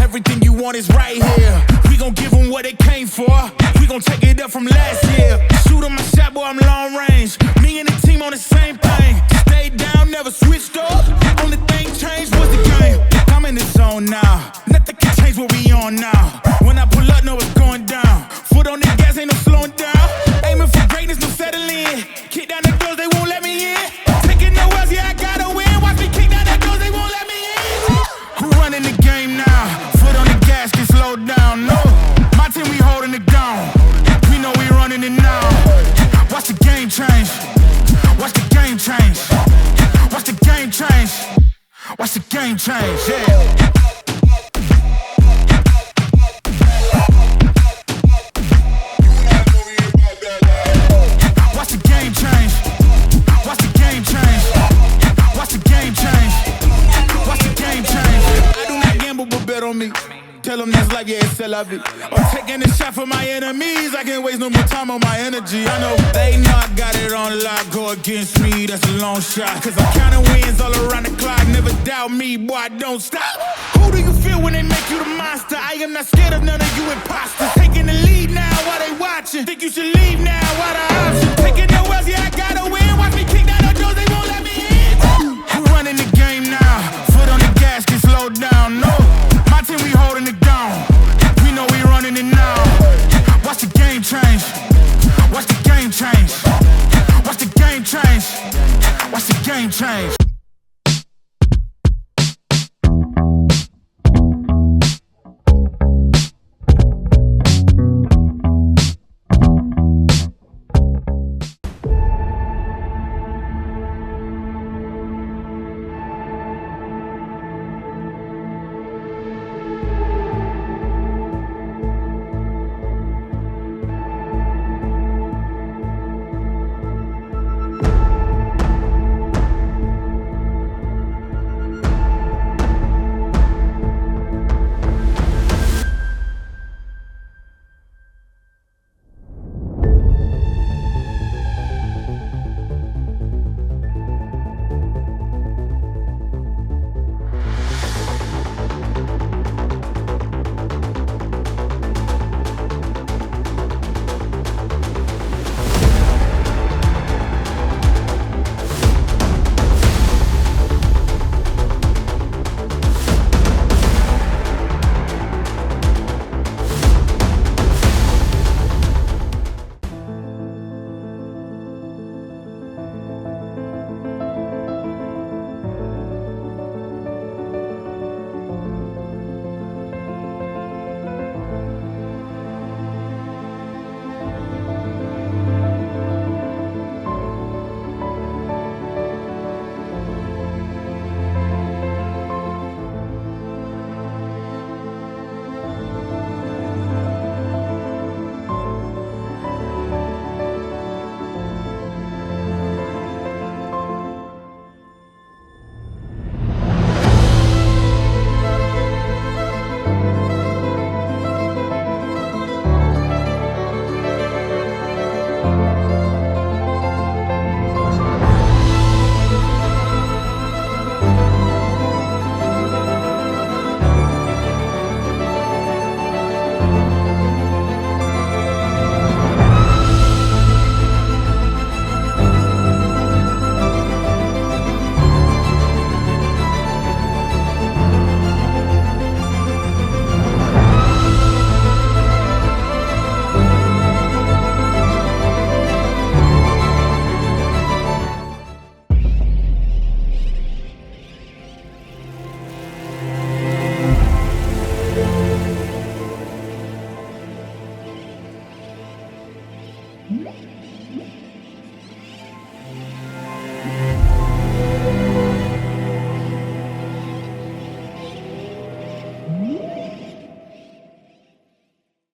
Everything you want is right here. We gon' give them what they came for. We gon' take it up from last year. Shoot 'em my shot, boy, I'm long range. Me and the team on the same thing. Stayed down, never switched up. Only thing changed was the game. I'm in the zone now. Nothing can change what we on now. When I pull up, know it's going down. Foot on the gas, ain't no slowing down. Aiming for greatness, no settling. Kick down the doors, they won't let me in. Taking no L's, yeah, I gotta win. Watch me kick down the doors, they won't let me in. Who running the game now? Foot on the gas, can slow down, no. My team, we holding it down. We know we running it now. Watch the game change. Watch the game change. Watch the game change. Watch the game change, yeah. Tell them that's life, yeah, it's still love it. I'm taking a shot for my enemies. I can't waste no more time on my energy. I know they know I got it on lock. Go against me, that's a long shot. Cause I'm counting wins all around the clock. Never doubt me, boy, don't stop. Who do you feel when they make you the monster? I am not scared of none of you imposters. Taking the lead now while they watching. Think you should leave now while the option. Taking no L's, yeah, I gotta win. Watch me kick down the doors, they won't let me in. Who running the game now? Foot on the gas, can slow down, no. My team, we holding it down. We know we running it now. Watch the game change. Watch the game change. Watch the game change. Watch the game change.